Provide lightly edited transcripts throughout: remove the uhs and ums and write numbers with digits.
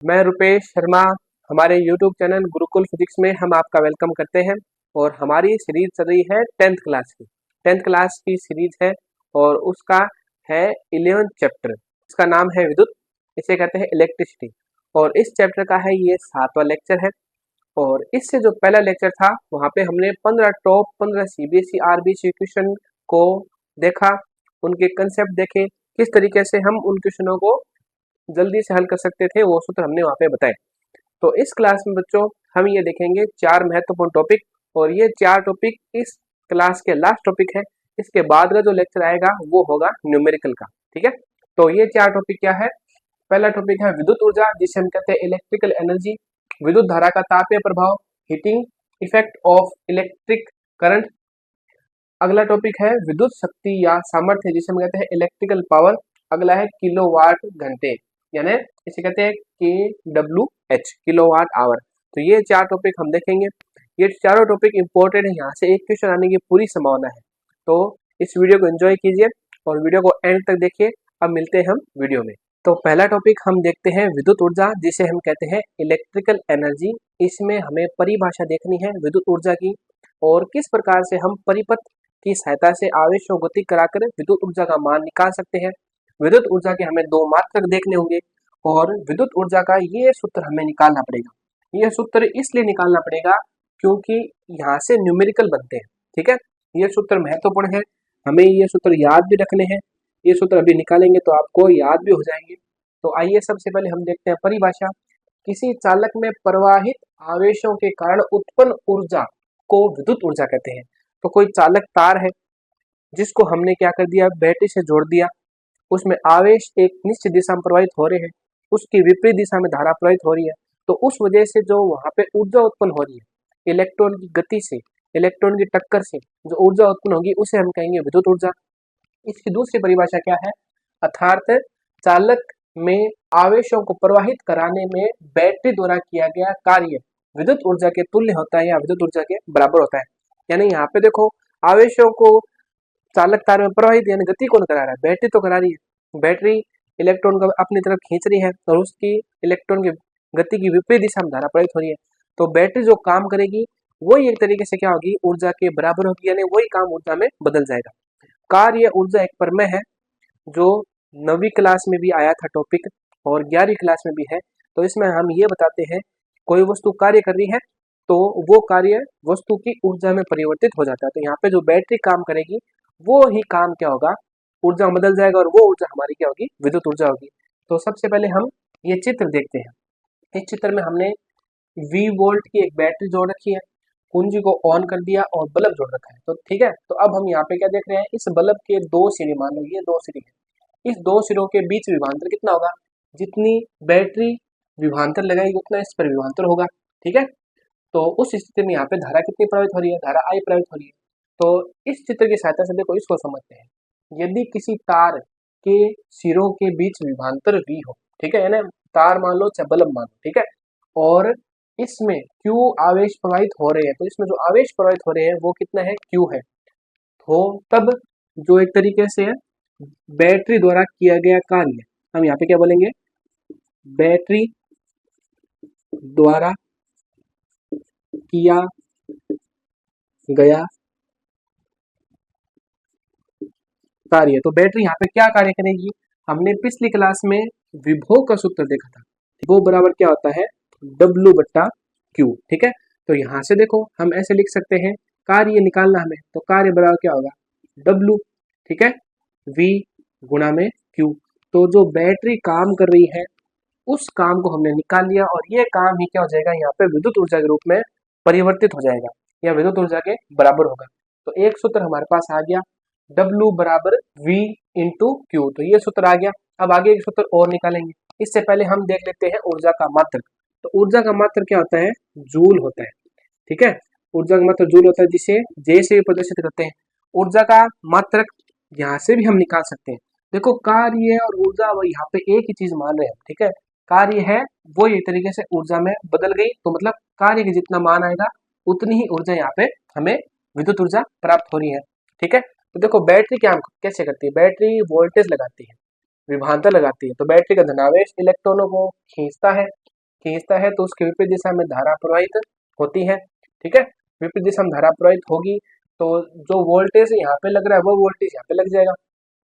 मैं रुपेश शर्मा। हमारे YouTube channel Gurukul physics में हम आपका वेलकम करते हैं और हमारी सीरीज चल रही है 10th क्लास की। 10th क्लास की सीरीज है और उसका है 11th चैप्टर। इसका नाम है विद्युत, इसे कहते हैं इलेक्ट्रिसिटी। और इस चैप्टर का है ये 7वां लेक्चर है। और इससे जो पहला लेक्चर था वहाँ पे हमने 15 CBSE RBC क्वेश्चन को देखा, उनके कंसेप्ट देखे, किस तरीके से हम उन क्वेश्चनों को जल्दी से हल कर सकते थे, वो सूत्र हमने वहाँ पे बताए। तो इस क्लास में बच्चों हम ये देखेंगे 4 महत्वपूर्ण टॉपिक, और ये 4 टॉपिक इस क्लास के लास्ट टॉपिक है। इसके बाद का जो लेक्चर आएगा वो होगा न्यूमेरिकल का। ठीक है, तो ये 4 टॉपिक क्या है। पहला टॉपिक है विद्युत ऊर्जा, जिसे हम कहते हैं इलेक्ट्रिकल एनर्जी, विद्युत धारा का तापीय प्रभाव, heating effect of electric current. अगला टॉपिक है विद्युत शक्ति या सामर्थ्य, जिसे हम कहते हैं इलेक्ट्रिकल पावर। अगला है किलोवाट घंटे, यानी इसे कहते हैं KWH, किलोवाट आवर। तो ये 4 टॉपिक हम देखेंगे। ये चारों टॉपिक इंपॉर्टेंट है, यहाँ से एक क्वेश्चन आने की पूरी संभावना है। तो इस वीडियो को एंजॉय कीजिए और वीडियो को एंड तक देखिए। अब मिलते हैं हम वीडियो में। तो पहला टॉपिक हम देखते हैं विद्युत ऊर्जा, जिसे हम कहते हैं इलेक्ट्रिकल एनर्जी। इसमें हमें परिभाषा देखनी है विद्युत ऊर्जा की, और किस प्रकार से हम परिपथ की सहायता से आवेशों को गति कराकर विद्युत ऊर्जा का मान निकाल सकते हैं। विद्युत ऊर्जा के हमें 2 मात्रक देखने होंगे, और विद्युत ऊर्जा का ये सूत्र हमें निकालना पड़ेगा। ये सूत्र इसलिए निकालना पड़ेगा क्योंकि यहाँ से न्यूमेरिकल बनते हैं। ठीक है, ये सूत्र महत्वपूर्ण है, हमें ये सूत्र याद भी रखने हैं। ये सूत्र अभी निकालेंगे तो आपको याद भी हो जाएंगे। तो आइए सबसे पहले हम देखते हैं परिभाषा। किसी चालक में प्रवाहित आवेशों के कारण उत्पन्न ऊर्जा को विद्युत ऊर्जा कहते हैं। तो कोई चालक तार है जिसको हमने क्या कर दिया, बैटरी से जोड़ दिया, उसमें आवेश एक निश्चित दिशा में प्रवाहित हो रहे हैं, उसकी विपरीत दिशा में धारा प्रवाहित हो रही है। तो उस वजह से जो वहां पे ऊर्जा उत्पन्न हो रही है, इलेक्ट्रॉन की गति से, इलेक्ट्रॉन की टक्कर से जो ऊर्जा उत्पन्न होगी उसे हम कहेंगे विद्युत ऊर्जा। इसकी दूसरी परिभाषा क्या है, अर्थात चालक में आवेशों को प्रवाहित कराने में बैटरी द्वारा किया गया कार्य विद्युत ऊर्जा के तुल्य होता है या विद्युत ऊर्जा के बराबर होता है। यानी यहाँ पे देखो, आवेशों को चालक तार में प्रवाहित यानी गति कौन करा रहा है, बैटरी तो करा रही है। बैटरी इलेक्ट्रॉन को अपनी तरफ खींच रही है और उसकी इलेक्ट्रॉन की गति की विपरीत दिशा में धारा प्रवाहित हो रही है। तो बैटरी जो काम करेगी वही एक तरीके से क्या होगी, ऊर्जा के बराबर होगी, यानी वही काम ऊर्जा में बदल जाएगा। कार्य ऊर्जा एक प्रमेय है जो 9वीं क्लास में भी आया था टॉपिक, और 11वीं क्लास में भी है। तो इसमें हम ये बताते हैं कोई वस्तु कार्य कर रही है तो वो कार्य वस्तु की ऊर्जा में परिवर्तित हो जाता है। तो यहाँ पे जो बैटरी काम करेगी वो ही काम क्या होगा, ऊर्जा में बदल जाएगा, और वो ऊर्जा हमारी क्या होगी, विद्युत ऊर्जा होगी। तो सबसे पहले हम ये चित्र देखते हैं। इस चित्र में हमने V वोल्ट की एक बैटरी जोड़ रखी है, कुंजी को ऑन कर दिया और बल्ब जोड़ रखा है। तो ठीक है, तो अब हम यहाँ पे क्या देख रहे हैं, इस बल्ब के 2 सिरे, मान लो ये 2 सिरे हैं, इस 2 सिरों के बीच विभवांतर कितना होगा, जितनी बैटरी विभवांतर लगाएगी उतना इस पर विभवांतर होगा। ठीक है, तो उस स्थिति में यहाँ पे धारा कितनी प्रवाहित हो रही है, धारा I प्रवाहित हो रही है। तो इस चित्र की सहायता से देखो, इसको समझते हैं। यदि किसी तार के सिरों के बीच विभवांतर V हो, ठीक है, यानी तार मान लो चाहे बल्ब मान लो, ठीक है, और इसमें Q आवेश प्रवाहित हो रहे हैं, तो इसमें जो आवेश प्रवाहित हो रहे हैं वो कितना है, Q है। तो तब जो एक तरीके से बैटरी द्वारा किया गया कार्य, हम यहाँ पे क्या बोलेंगे, बैटरी द्वारा किया गया कार्य। तो बैटरी यहाँ पे क्या कार्य करेगी, हमने पिछली क्लास में विभव का सूत्र देखा था, वो बराबर क्या होता है, W/Q। ठीक है, तो यहाँ से देखो हम ऐसे लिख सकते हैं, कार्य निकालना हमें, तो कार्य बराबर क्या होगा, W, ठीक है, V गुणा में Q। तो जो बैटरी काम कर रही है उस काम को हमने निकाल लिया, और ये काम ही क्या हो जाएगा, यहाँ पे विद्युत ऊर्जा के रूप में परिवर्तित हो जाएगा या विद्युत ऊर्जा के बराबर होगा। तो एक सूत्र हमारे पास आ गया, W बराबर V इंटू Q। तो ये सूत्र आ गया। अब आगे एक सूत्र और निकालेंगे, इससे पहले हम देख लेते हैं ऊर्जा का मात्रक। तो ऊर्जा का मात्रक क्या होता है, जूल होता है। ठीक है, ऊर्जा का मात्रक जूल होता है, जिसे J से भी प्रदर्शित करते हैं। ऊर्जा का मात्रक यहाँ से भी हम निकाल सकते हैं। देखो, कार्य और ऊर्जा वो यहाँ पे एक ही चीज मान रहे हैं। ठीक है, कार्य है वो एक तरीके से ऊर्जा में बदल गई, तो मतलब कार्य के जितना मान आएगा उतनी ही ऊर्जा यहाँ पे हमें विद्युत ऊर्जा प्राप्त हो रही है। ठीक है, तो देखो बैटरी क्या कैसे करती है, बैटरी वोल्टेज लगाती है, विभवांतर लगाती है। तो बैटरी का धनावेश इलेक्ट्रॉनों को खींचता है खींचता है तो उसके विपरीत दिशा में धारा प्रवाहित होती है। ठीक है, विपरीत दिशा में धारा प्रवाहित होगी तो जो वोल्टेज यहाँ पे लग रहा है वो वोल्टेज यहाँ पे लग जाएगा,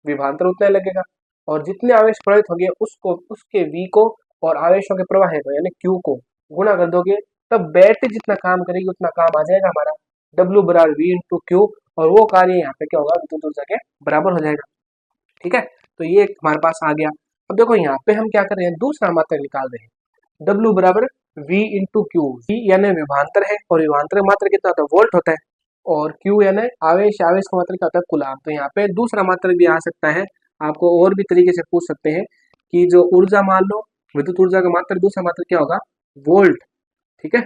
विभवांतर उतना ही लगेगा। और जितने आवेश प्रवाहित होंगे उसको उसके V को और आवेशों के प्रवाह को यानी Q को गुणा कर दोगे, तब बैटरी जितना काम करेगी उतना काम आ जाएगा हमारा W बराबर V इंटू Q, और वो कार्य यहाँ पे क्या होगा, विद्युत ऊर्जा के बराबर हो जाएगा। ठीक है, तो ये हमारे पास आ गया। अब देखो यहाँ पे हम क्या कर रहे हैं, दूसरा मात्रक निकाल रहे हैं। W बराबर V इंटू क्यू, V यानी विभवांतर है और विभवांतर का मात्रक कितना होता है, वोल्ट होता है, और Q यानी आवेश, आवेश का मात्रक क्या होता है, कूलाम। तो यहाँ पे दूसरा मात्रक भी आ सकता है, आपको और भी तरीके से पूछ सकते हैं कि जो ऊर्जा मान लो, विद्युत ऊर्जा का मात्रक दूसरा मात्रक क्या होगा, वोल्ट। ठीक है,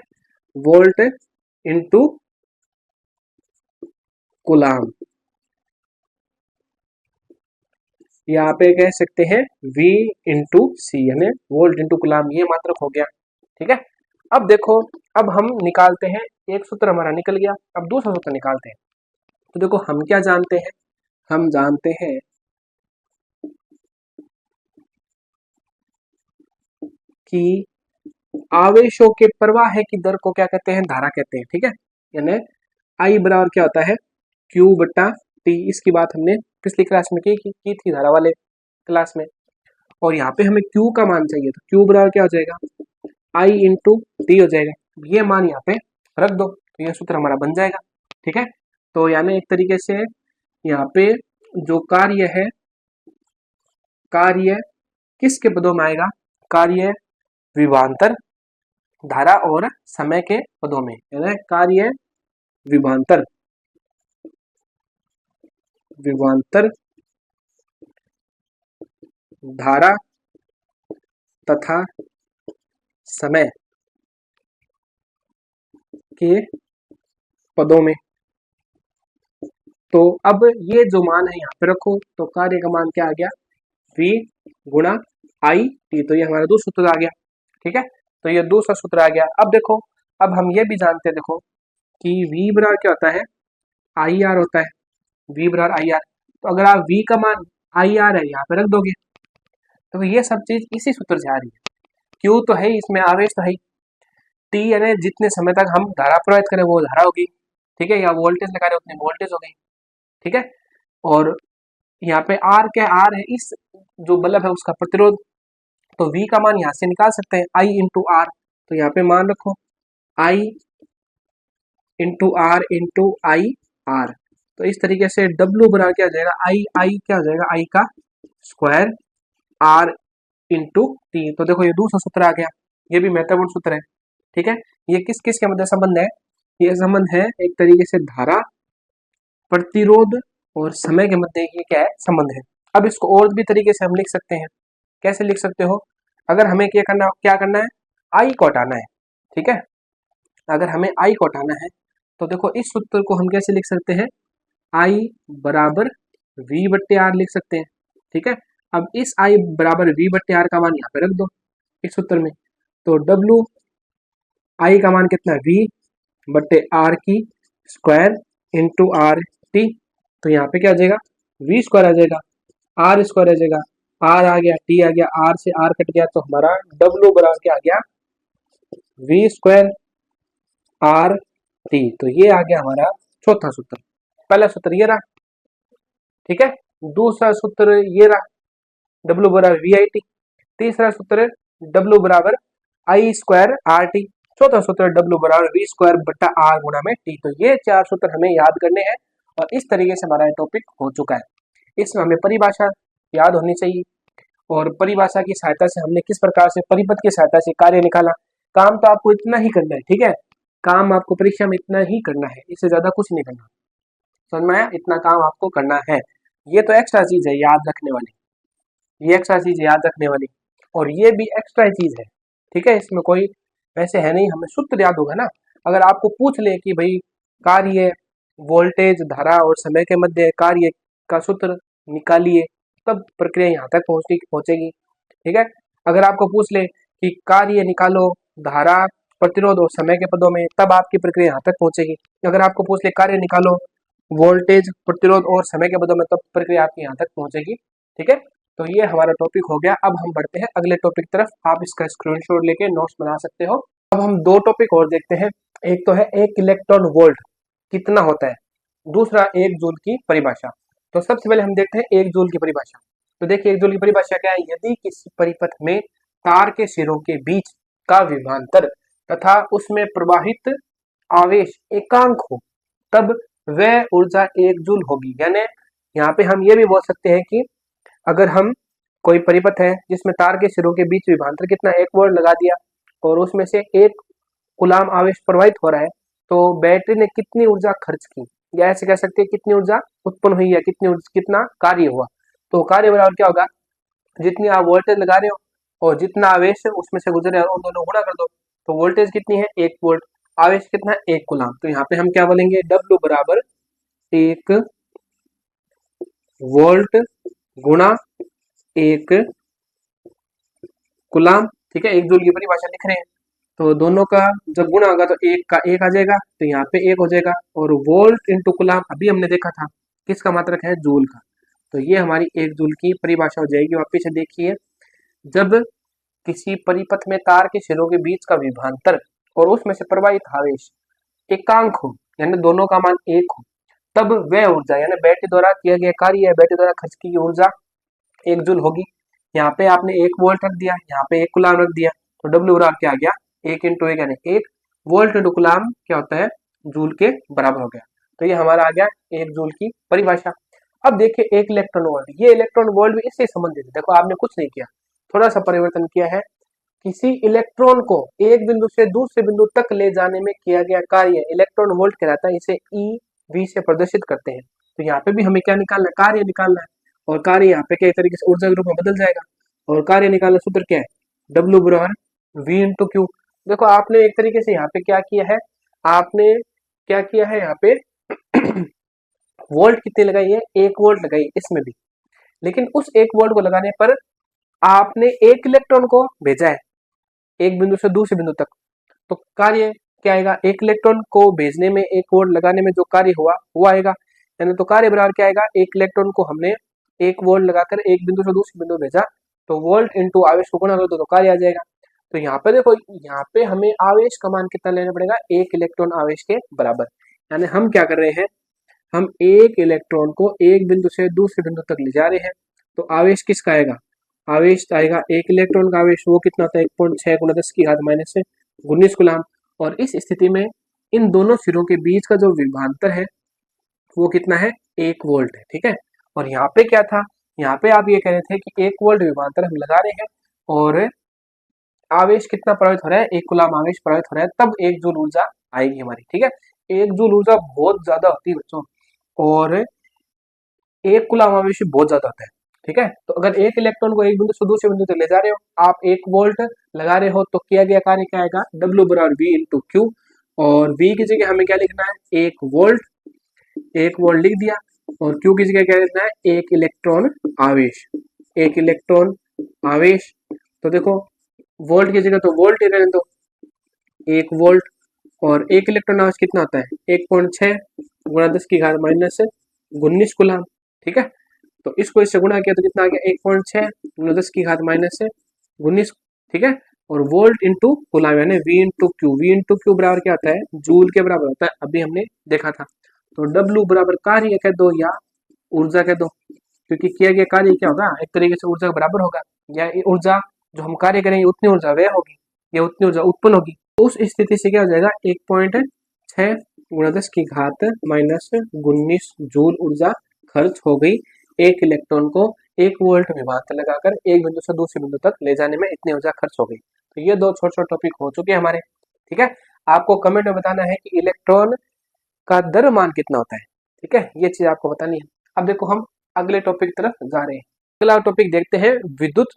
वोल्ट इंटू कूलाम, यहाँ पे कह सकते हैं V इंटू सी यानी वोल्ट इंटू कूलाम, ये मात्रक हो गया। ठीक है, अब देखो, अब हम निकालते हैं, एक सूत्र हमारा निकल गया, अब दूसरा सूत्र निकालते हैं। तो देखो हम क्या जानते हैं, हम जानते हैं कि आवेशों के प्रवाह की दर को क्या कहते हैं, धारा कहते हैं। ठीक है, यानी आई बराबर क्या होता है, Q बट्टा T। इसकी बात हमने पिछली क्लास में की थी धारा वाले क्लास में। और यहाँ पे हमें Q का मान चाहिए, तो Q बराबर क्या हो जाएगा, I इंटू टी हो जाएगा। ये मान यहाँ पे रख दो तो ये सूत्र हमारा बन जाएगा। ठीक है, तो यानी एक तरीके से यहाँ पे जो कार्य है, कार्य किसके पदों में आएगा, कार्य विभवांतर, धारा और समय के पदों में, यानी कार्य विभवांतर, विभवांतर, धारा तथा समय के पदों में। तो अब ये जो मान है यहाँ पे रखो, तो कार्य का मान क्या आ गया, V गुणा आई टी। तो ये हमारा दूसरा सूत्र आ गया। ठीक है, तो ये दूसरा सूत्र आ गया। अब देखो, अब हम ये भी जानते हैं देखो कि V बराबर क्या होता है, आई आर होता है, V बराबर आई आर। तो अगर आप V का मान आई आर है यहाँ पे रख दोगे, तो ये सब चीज इसी सूत्र से आ रही है। Q तो है, इसमें आवेश तो है, T यानी जितने समय तक हम धारा प्रवाहित करें वो धारा होगी। ठीक है, या वोल्टेज लगा रहे उतनी वोल्टेज हो गई। ठीक है, और यहाँ पे R क्या है, R है इस जो बल्ब है उसका प्रतिरोध। तो V का मान यहाँ से निकाल सकते हैं, I इंटू आर। तो यहाँ पे मान रखो I into R into I R. तो इस तरीके से W बराबर क्या हो जाएगा, आई क्या हो जाएगा, I का स्क्वायर R इंटू टी। तो देखो ये दूसरा सूत्र आ गया, ये भी महत्वपूर्ण सूत्र है। ठीक है, ये किस किस के मध्य संबंध है, ये संबंध है एक तरीके से धारा, प्रतिरोध और समय के मध्य ये क्या है, संबंध है। अब इसको और भी तरीके से हम लिख सकते हैं, कैसे लिख सकते हो, अगर हमें क्या करना है, आई को हटाना है। ठीक है, अगर हमें आई को हटाना है तो देखो इस सूत्र को हम कैसे लिख सकते हैं, आई बराबर V बट्टे आर लिख सकते हैं। ठीक है, अब इस आई बराबर V बट्टे आर का मान यहाँ पे रख दो इस सूत्र में। तो W आई का मान कितना है, V बट्टे आर की स्क्वायर इंटू आर टी। तो यहाँ पे क्या आ जाएगा, V स्क्वायर आ जाएगा, आर स्क्वायर आ जाएगा, आर आ गया, टी आ गया, आर से आर कट गया, तो हमारा W बराबर क्या आ गया, V स्क्वायर आर टी। तो ये आ गया हमारा चौथा सूत्र। पहला सूत्र ये रहा। ठीक है, दूसरा सूत्र ये रहा, W बराबर वी आई टी। तीसरा सूत्र W बराबर आई स्क्वायर आर टी। चौथा सूत्र W बराबर V स्क्वायर बट्टा आर गुणा में टी। तो ये चार सूत्र हमें याद करने हैं और इस तरीके से हमारा टॉपिक हो चुका है। इसमें हमें परिभाषा याद होनी चाहिए और परिभाषा की सहायता से हमने किस प्रकार से परिपथ की सहायता से कार्य निकाला। काम तो आपको इतना ही करना है। ठीक है, काम आपको परीक्षा में इतना ही करना है, इससे ज्यादा कुछ नहीं करना। समझ में आया, इतना काम आपको करना है। ये तो एक्स्ट्रा चीज है याद रखने वाली, ये एक्स्ट्रा चीज है याद रखने वाली, और ये भी एक्स्ट्रा चीज है। ठीक है, इसमें कोई वैसे है नहीं, हमें सूत्र याद होगा ना। अगर आपको पूछ ले कि भाई कार्य, वोल्टेज, धारा और समय के मध्य कार्य का सूत्र निकालिए, तब प्रक्रिया यहाँ तक पहुंचेगी। ठीक है, अगर आपको पूछ ले कि कार्य निकालो धारा, प्रतिरोध और समय के पदों में, तब आपकी प्रक्रिया यहाँ तक पहुंचेगी। अगर आपको पूछ ले कार्य निकालो वोल्टेज, प्रतिरोध और समय के पदों में, तब प्रक्रिया आपकी यहाँ तक पहुंचेगी। ठीक है, तो ये हमारा टॉपिक हो गया। अब हम बढ़ते हैं अगले टॉपिक तरफ। आप इसका स्क्रीनशॉट लेके नोट्स बना सकते हो। अब हम दो टॉपिक और देखते हैं। एक तो है एक इलेक्ट्रॉन वोल्ट कितना होता है, दूसरा एक जूल की परिभाषा। तो सबसे पहले हम देखते हैं एक जूल की परिभाषा। तो देखिए एक जूल की परिभाषा क्या है, यदि किसी परिपथ में तार के सिरों के बीच का विभवांतर तथा उसमें प्रवाहित आवेश एकांक हो तब वह ऊर्जा एक जूल होगी। यानी यहाँ पे हम ये भी बोल सकते हैं कि अगर हम कोई परिपथ है जिसमें तार के सिरों के बीच विभवांतर कितना 1 वोल्ट लगा दिया और उसमें से 1 कूलाम आवेश प्रवाहित हो रहा है, तो बैटरी ने कितनी ऊर्जा खर्च की, या ऐसे कह सकते हैं कितनी ऊर्जा उत्पन्न हुई है, कितना कार्य हुआ। तो कार्य बराबर क्या होगा, जितनी आप वोल्टेज लगा रहे हो और जितना आवेश उसमें से गुजर रहा है उन दोनों गुणा कर दो। तो वोल्टेज कितनी है 1 वोल्ट, आवेश कितना है 1 कूलाम। तो यहाँ पे हम क्या बोलेंगे, W बराबर 1 वोल्ट गुणा 1 कूलाम। ठीक है, एक जूल की परिभाषा लिख रहे हैं तो दोनों का जब गुणा होगा तो एक का एक आ जाएगा, तो यहाँ पे एक हो जाएगा। और वोल्ट इंटू कूलाम अभी हमने देखा था किसका मात्रक है, जूल का। तो ये हमारी एक जूल की परिभाषा हो जाएगी। वापिस से देखिए, जब किसी परिपथ में तार के सिरों के बीच का विभवांतर और उसमें से प्रवाहित आवेश एकांक हो, यानी दोनों का मान 1 हो, तब वह ऊर्जा यानी बैटरी द्वारा किया गया कार्य है, बैटरी द्वारा खर्च की ऊर्जा 1 जूल होगी। यहाँ पे आपने 1 वोल्ट रख दिया, यहाँ पे 1 कूलाम रख दिया, तो डब्ल्यू बराबर क्या आ गया, 1 इंटू 1 यानी 1 वोल्ट इंटू कूलाम क्या होता है, जूल के बराबर हो गया। तो ये हमारा आ गया 1 जूल की परिभाषा। अब देखिए एक इलेक्ट्रॉन वोल्ट, ये इलेक्ट्रॉन वोल्ट भी इससे संबंधित है। देखो आपने कुछ नहीं किया, थोड़ा सा परिवर्तन किया है। किसी इलेक्ट्रॉन को एक बिंदु से दूसरे बिंदु तक ले जाने में किया गया कार्य इलेक्ट्रॉन वोल्ट कहलाता है। इसे ई वी से प्रदर्शित करते हैं। तो यहाँ पे भी हमें क्या निकालना है, कार्य निकालना है। और कार्य यहाँ पे क्या तरीके से ऊर्जा के रूप में बदल जाएगा। और कार्य निकालना सूत्र क्या है, डब्ल्यू बराबर वी इंटू क्यू। देखो आपने एक तरीके से यहाँ पे क्या किया है, आपने क्या किया है यहाँ पे वोल्ट कितनी लगाई है, 1 वोल्ट लगाई इसमें भी। लेकिन उस 1 वोल्ट को लगाने पर आपने एक इलेक्ट्रॉन को भेजा है एक बिंदु से दूसरे बिंदु तक, तो कार्य क्या आएगा, एक इलेक्ट्रॉन को भेजने में 1 वोल्ट लगाने में जो कार्य हुआ वो आएगा। यानी तो कार्य बराबर क्या आएगा, एक इलेक्ट्रॉन को हमने 1 वोल्ट लगाकर एक बिंदु से दूसरे बिंदु भेजा, तो वोल्ट इंटू आवेश को गुणा कर दो तो कार्य आ जाएगा। तो यहाँ पे देखो, यहाँ पे हमें आवेश का मान कितना लेना पड़ेगा, 1 इलेक्ट्रॉन आवेश के बराबर। यानी हम क्या कर रहे हैं, हम एक इलेक्ट्रॉन को एक बिंदु से दूसरे बिंदु तक ले जा रहे हैं। तो आवेश किसका आएगा, आवेश आएगा एक इलेक्ट्रॉन का आवेश, वो कितना होता है 1.6 × 10⁻⁻19 कूलाम। और इस स्थिति में इन दोनों सिरों के बीच का जो विभवांतर है वो कितना है, 1 वोल्ट है। ठीक है, और यहाँ पे क्या था, यहाँ पे आप ये कह रहे थे कि 1 वोल्ट विभवांतर हम लगा रहे हैं और आवेश कितना प्रभावित हो रहा है, 1 कूलाम आवेश प्रभावित हो रहा है, तब 1 जूल ऊर्जा आएगी हमारी। ठीक है, 1 जूल ऊर्जा बहुत ज्यादा होती है बच्चों, और 1 कूलाम आवेश बहुत ज्यादा होता है। ठीक है, तो अगर एक इलेक्ट्रॉन को एक बिंदु से दूसरे बिंदु तक ले जा रहे हो, आप 1 वोल्ट लगा रहे हो, तो किया गया कार्य क्या आएगा, डब्ल्यू बराबर वी इंटू क्यू। और वी की जगह हमें क्या लिखना है, 1 वोल्ट, 1 वोल्ट लिख दिया। और क्यू की जगह क्या लिखना है, 1 इलेक्ट्रॉन आवेश, 1 इलेक्ट्रॉन आवेश। तो देखो वोल्ट की जगह तो वोल्ट ही रहने दो, 1 वोल्ट। और 1 इलेक्ट्रॉन आवेश कितना होता है, 1.6 × 10⁻⁻19 कूलाम। ठीक है, तो इसको इससे गुणा किया तो कितना आ गया, 1.6 × 10⁻⁻19। ठीक है, और वोल्ट इंटू कूलाम यानी V into Q. V into Q बराबर क्या होता है, जूल के बराबर होता है, अभी हमने देखा था। तो डब्ल्यू बराबर कार्य कह दो या ऊर्जा कह दो, क्योंकि किया गया कार्य क्या होगा, एक तरीके से ऊर्जा के बराबर होगा। या ऊर्जा जो हम कार्य करेंगे उतनी ऊर्जा व्यय होगी या उतनी ऊर्जा उत्पन्न होगी। तो उस स्थिति से क्या हो जाएगा, 1.6 × 10⁻⁻19 जूल ऊर्जा खर्च हो गई एक इलेक्ट्रॉन को 1 वोल्ट विभवांतर लगाकर एक बिंदु से दूसरे बिंदु तक ले जाने में इतनी ऊर्जा खर्च हो गई। तो ये दो छोटे छोटे टॉपिक हो चुके हैं हमारे। ठीक है, आपको कमेंट में बताना है कि इलेक्ट्रॉन का द्रव्यमान कितना होता है। ठीक है, ये चीज आपको बतानी है। अब देखो हम अगले टॉपिक तरफ जा रहे हैं। अगला टॉपिक देखते हैं, विद्युत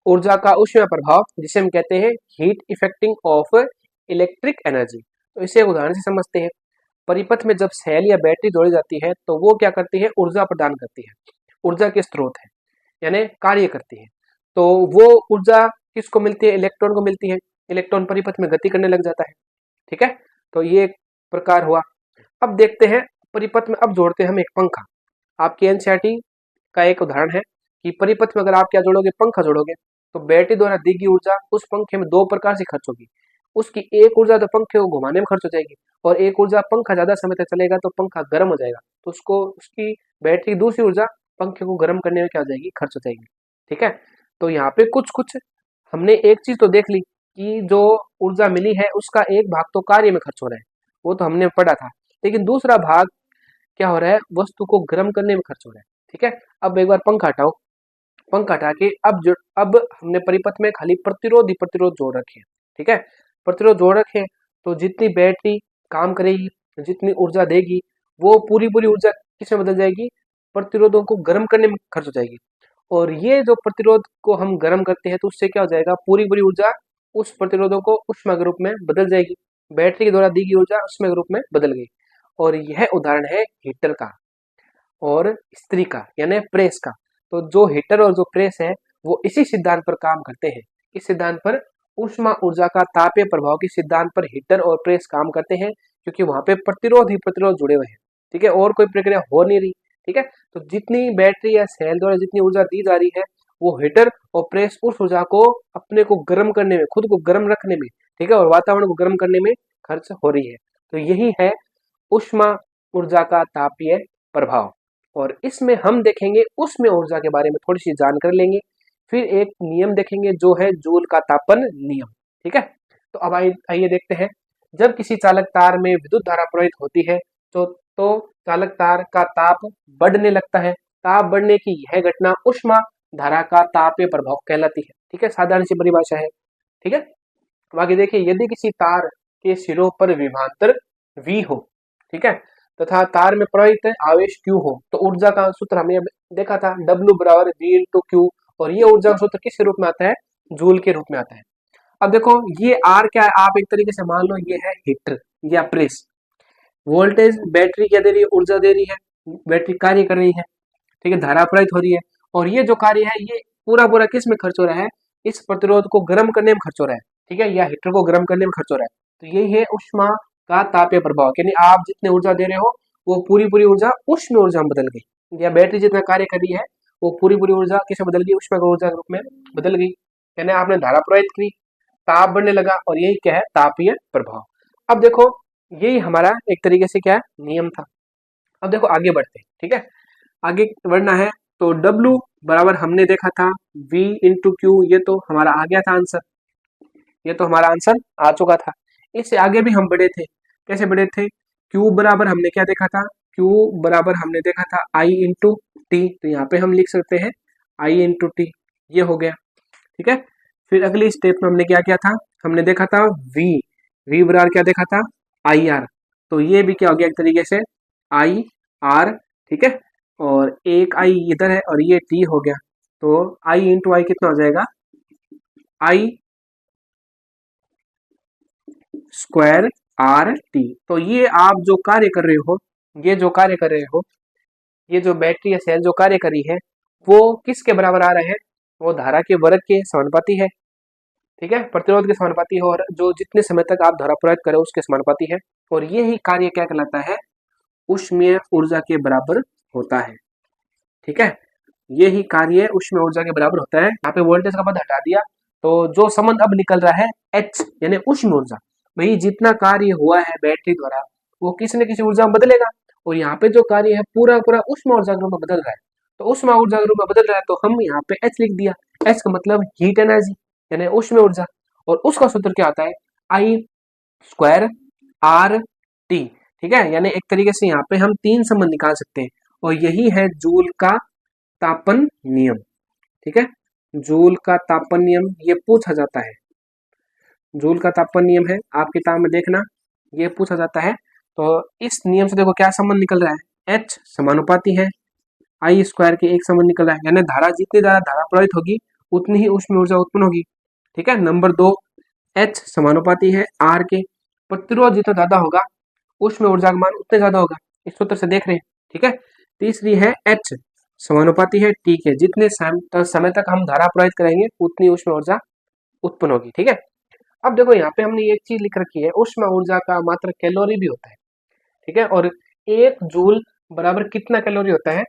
ऊर्जा का ऊष्मीय प्रभाव, जिसे हम कहते हैं heat effecting of electric energy. तो इसे एक उदाहरण से समझते हैं। परिपथ में जब सेल या बैटरी जोड़ी जाती है तो वो क्या करती है, ऊर्जा प्रदान करती है, ऊर्जा के स्रोत है यानी कार्य करती है। तो वो ऊर्जा किसको मिलती है, इलेक्ट्रॉन को मिलती है। इलेक्ट्रॉन परिपथ में गति करने लग जाता है। ठीक है, तो ये एक प्रकार हुआ। अब देखते हैं परिपथ में, अब जोड़ते हैं हम एक पंखा। आपकी एनसीईआरटी का एक उदाहरण है कि परिपथ में अगर आप क्या जोड़ोगे, पंखा जोड़ोगे, तो बैटरी द्वारा दी गई ऊर्जा उस पंखे में दो प्रकार से खर्च होगी। उसकी एक ऊर्जा तो पंखे को घुमाने में खर्च हो जाएगी, और एक ऊर्जा पंखा ज्यादा समय तक चलेगा तो पंखा गर्म हो जाएगा, तो उसको उसकी बैटरी की दूसरी ऊर्जा पंखे को गर्म करने में क्या हो जाएगी, खर्च हो जाएगी। ठीक है, तो यहाँ पे कुछ कुछ हमने एक चीज तो देख ली कि जो ऊर्जा मिली है उसका एक भाग तो कार्य में खर्च हो रहा है, वो तो हमने पढ़ा था, लेकिन दूसरा भाग क्या हो रहा है, वस्तु को गर्म करने में खर्च हो रहा है। ठीक है, अब एक बार पंखा हटाओ, पंखा हटा के अब हमने परिपथ में खाली प्रतिरोध ही प्रतिरोध जोड़ रखे हैं। ठीक है, प्रतिरोध जोड़ रखे हैं, तो जितनी बैटरी काम करेगी, जितनी ऊर्जा देगी, वो पूरी पूरी ऊर्जा किसमें बदल जाएगी, प्रतिरोधों को गर्म करने में खर्च हो जाएगी। और ये जो प्रतिरोध को हम गर्म करते हैं तो उससे क्या हो जाएगा, पूरी पूरी ऊर्जा उस प्रतिरोधों को ऊष्मा के रूप में बदल जाएगी, बैटरी के द्वारा दी गई ऊर्जा ऊष्मा के रूप में बदल गई। और यह उदाहरण है हीटर का और इस्त्री का, यानी प्रेस का। तो जो हीटर और जो प्रेस है वो इसी सिद्धांत पर काम करते हैं, इस सिद्धांत पर, ऊष्मा ऊर्जा का तापीय प्रभाव के सिद्धांत पर हीटर और प्रेस काम करते हैं, क्योंकि वहां पे प्रतिरोध ही प्रतिरोध जुड़े हुए हैं। ठीक है, और कोई प्रक्रिया हो नहीं रही। ठीक है, तो जितनी बैटरी या सेल द्वारा जितनी ऊर्जा दी जा रही है, वो हीटर और प्रेस उस ऊर्जा को अपने को गर्म करने में, खुद को गर्म रखने में, ठीक है, और वातावरण को गर्म करने में खर्च हो रही है। तो यही है ऊष्मा ऊर्जा का तापीय प्रभाव। और इसमें हम देखेंगे ऊष्मीय ऊर्जा के बारे में थोड़ी सी जानकारी लेंगे, फिर एक नियम देखेंगे जो है जूल का तापन नियम। ठीक है, तो अब आइए देखते हैं, जब किसी चालक तार में विद्युत धारा प्रवाहित होती है तो चालक तार का ताप बढ़ने लगता है। ताप बढ़ने की यह घटना ऊष्मा धारा का तापीय प्रभाव कहलाती है। ठीक है, साधारण सी परिभाषा है। ठीक है, अब आगे देखिए, यदि किसी तार के सिरों पर विभवांतर V हो, ठीक है, तथा तार में प्रवाहित आवेश Q हो, तो ऊर्जा का सूत्र हमने देखा था, W बराबर V इंटू Q, और ये ऊर्जा का सूत्र किस रूप में आता है, जूल के रूप में आता है। अब देखो ये R क्या है, आप एक तरीके से मान लो ये है हीटर या प्रेस। वोल्टेज बैटरी क्या दे रही है, ऊर्जा दे रही है, बैटरी कार्य कर रही है, ठीक है, धारा प्रवाहित हो रही है, और ये जो कार्य है ये पूरा पूरा किस में खर्च हो रहा है, इस प्रतिरोध को गर्म करने में खर्च हो रहा है। ठीक है, या हीटर को गर्म करने में खर्च हो रहा है। तो यही है ऊष्मा का तापीय प्रभाव, यानी आप जितने ऊर्जा दे रहे हो वो पूरी पूरी ऊर्जा ऊष्मीय ऊर्जा में बदल गई, या बैटरी जितना कार्य कर रही है वो पूरी पूरी ऊर्जा किसे बदल गई, ऊष्मा की ऊर्जा के रूप में बदल गई, यानी आपने धारा प्रवाहित की, ताप बढ़ने लगा, और यही क्या है, तापीय प्रभाव। अब देखो यही हमारा एक तरीके से क्या है, नियम था। अब देखो आगे बढ़ते हैं। ठीक है, आगे बढ़ना है, तो W बराबर हमने देखा था V इंटू क्यू, ये तो हमारा आ गया था आंसर, ये तो हमारा आंसर आ चुका था। इससे आगे भी हम बढ़े थे, कैसे बढ़े थे, Q बराबर हमने क्या देखा था, Q बराबर हमने देखा था I इंटू टी, तो यहाँ पे हम लिख सकते हैं I इंटू टी, ये हो गया। ठीक है, फिर अगली स्टेप में हमने क्या किया था, हमने देखा था V बराबर क्या देखा था, आई आर, तो ये भी क्या हो गया एक तरीके से आई आर। ठीक है, और एक आई इधर है और ये टी हो गया, तो आई इंटू आई कितना हो जाएगा, आई स्क्वायर आर टी। तो ये आप जो कार्य कर रहे हो, ये जो कार्य कर रहे हो, ये जो बैटरी या सेल जो कार्य कर रही है वो किसके बराबर आ रहा है, वो धारा के वर्ग के समानुपाती है। ठीक है, प्रतिरोध के समानुपाती है, और जो जितने समय तक आप धारा प्रयोग करें उसके समानुपाती है, और ये ही कार्य क्या कहलाता है, ऊष्मीय ऊर्जा के बराबर होता है। ठीक है, ये ही कार्य ऊष्मीय ऊर्जा के बराबर होता है। यहाँ पे वोल्टेज का पद हटा दिया, तो जो संबंध अब निकल रहा है H यानी ऊष्मीय ऊर्जा, भाई जितना कार्य हुआ है बैटरी द्वारा वो किसी न किसी ऊर्जा में बदलेगा, और यहाँ पे जो कार्य है पूरा पूरा ऊष्मीय ऊर्जा के रूप में बदल रहा है, तो ऊष्मीय ऊर्जा के रूप में बदल रहा है, तो हम यहाँ पे H लिख दिया। H का मतलब हीट एनर्जी यानी ऊष्मीय ऊर्जा, और उसका सूत्र क्या आता है, आई स्क्वायर आर टी। ठीक है, यानी एक तरीके से यहाँ पे हम तीन संबंध निकाल सकते हैं, और यही है जूल का तापन नियम। ठीक है, जूल का तापन नियम ये पूछा जाता है, जूल का तापन नियम है, आप किताब में देखना, ये पूछा जाता है। तो इस नियम से देखो क्या संबंध निकल रहा है, H समानुपाती है आई स्क्वायर के, एक संबंध निकल रहा है, यानी धारा जितनी ज्यादा धारा प्रवाहित होगी उतनी ही ऊष्मीय ऊर्जा उत्पन्न होगी। ठीक है, नंबर 2, H समानुपाती है R के, प्रतिरोध जितना ज्यादा होगा ऊष्मीय ऊर्जा का मान उतने ज्यादा होगा, इस सूत्र से देख रहे हैं। ठीक है, तीसरी है H समानुपाती है T के, जितने समय तक हम धारा प्रवाहित करेंगे उतनी ऊष्मीय ऊर्जा उत्पन्न होगी। ठीक है, अब देखो यहाँ पे हमने एक चीज लिख रखी है, ऊष्मा ऊर्जा का मात्रक कैलोरी भी होता है। ठीक है, और 1 जूल बराबर कितना कैलोरी होता है,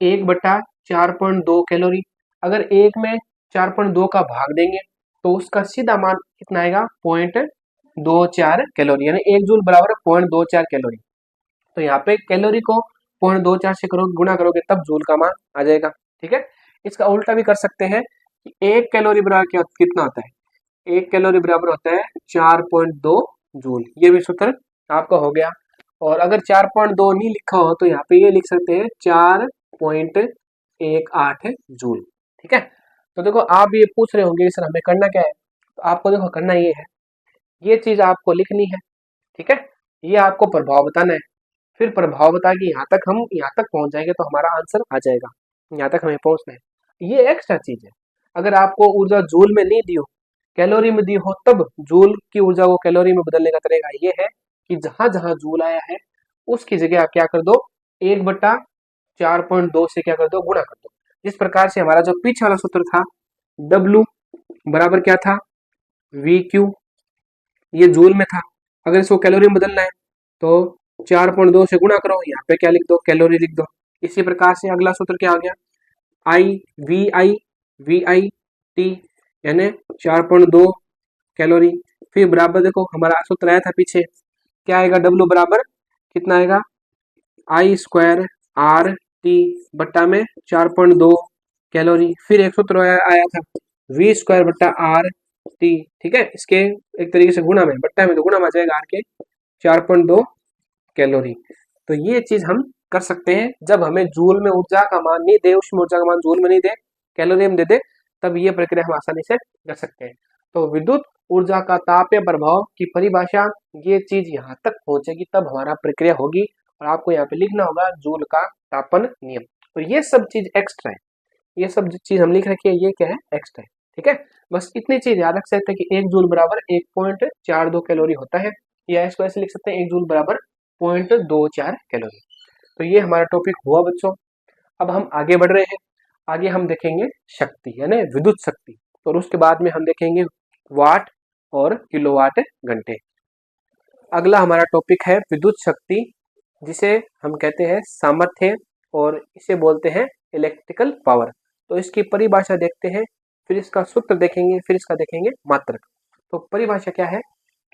1/4.2 कैलोरी। अगर एक में 4.2 का भाग देंगे तो उसका सीधा मान कितना आएगा, 0.24 कैलोरी, यानी 1 जूल बराबर 0.24 कैलोरी। तो यहाँ पे कैलोरी को 0.24 से गुणा करोगे तब जूल का मान आ जाएगा। ठीक है, इसका उल्टा भी कर सकते हैं कि 1 कैलोरी बराबर कितना होता है, 1 कैलोरी बराबर होता है 4.2 जूल। ये भी सूत्र आपका हो गया। और अगर 4.2 नहीं लिखा हो तो यहाँ पे ये लिख सकते हैं 4.18 जूल। ठीक है, तो देखो आप ये पूछ रहे होंगे सर हमें करना क्या है, तो आपको देखो करना ये है, ये चीज आपको लिखनी है। ठीक है, ये आपको प्रभाव बताना है, फिर प्रभाव बता के हम यहाँ तक पहुंच जाएंगे तो हमारा आंसर आ जाएगा। यहाँ तक हमें पहुंचना है, ये एक्स्ट्रा चीज है। अगर आपको ऊर्जा जूल में नहीं दी हो, कैलोरी में दी हो, तब जूल की ऊर्जा को कैलोरी में बदलने का तरीका ये है कि जहां जहां जूल आया है उसकी जगह आप क्या कर दो, 1/4.2 से क्या कर दो, गुणा कर दो। जिस प्रकार से हमारा जो पीछे वाला सूत्र था, W बराबर क्या था, VQ, ये जूल में था। अगर इसको कैलोरी में बदलना है तो 4.2 से गुणा करो, यहाँ पे क्या लिख दो, कैलोरी लिख दो। इसी प्रकार से अगला सूत्र क्या आ गया, VI यानी 4.2 कैलोरी। फिर बराबर देखो हमारा सूत्र आया था पीछे, क्या आएगा, W बराबर कितना आएगा, I²RT बट्टा में 4.2 कैलोरी। फिर एक सूत्र आया था V²/RT। ठीक है, इसके एक तरीके से गुणा में, बट्टा में तो गुणा में आ जाएगा R के 4.2 कैलोरी। तो ये चीज हम कर सकते हैं जब हमें जूल में ऊर्जा का मान नहीं दे, उष्म ऊर्जा का मान जूल में नहीं दे, कैलोरी में दे दे, तब ये प्रक्रिया हम आसानी से कर सकते हैं। तो विद्युत ऊर्जा का तापीय प्रभाव की परिभाषा, ये चीज यहाँ तक पहुंचेगी तब हमारा प्रक्रिया होगी, और आपको यहाँ पे लिखना होगा जूल का तापन नियम। तो ये सब चीज एक्स्ट्रा है, ये सब चीज हम लिख रखी है, ये क्या है, एक्स्ट्रा है। ठीक है, बस इतनी चीज याद रख सकते हैं कि 1 जूल बराबर 1.42 कैलोरी होता है, या इसको ऐसे लिख सकते हैं 1 जूल बराबर 0.24 कैलोरी। तो ये हमारा टॉपिक हुआ बच्चों। अब हम आगे बढ़ रहे हैं, आगे हम देखेंगे शक्ति यानी विद्युत शक्ति, और उसके बाद में हम देखेंगे वाट और किलोवाट घंटे। अगला हमारा टॉपिक है विद्युत शक्ति, जिसे हम कहते हैं सामर्थ्य, और इसे बोलते हैं इलेक्ट्रिकल पावर। तो इसकी परिभाषा देखते हैं, फिर इसका सूत्र देखेंगे, फिर इसका देखेंगे मात्रक। तो परिभाषा क्या है,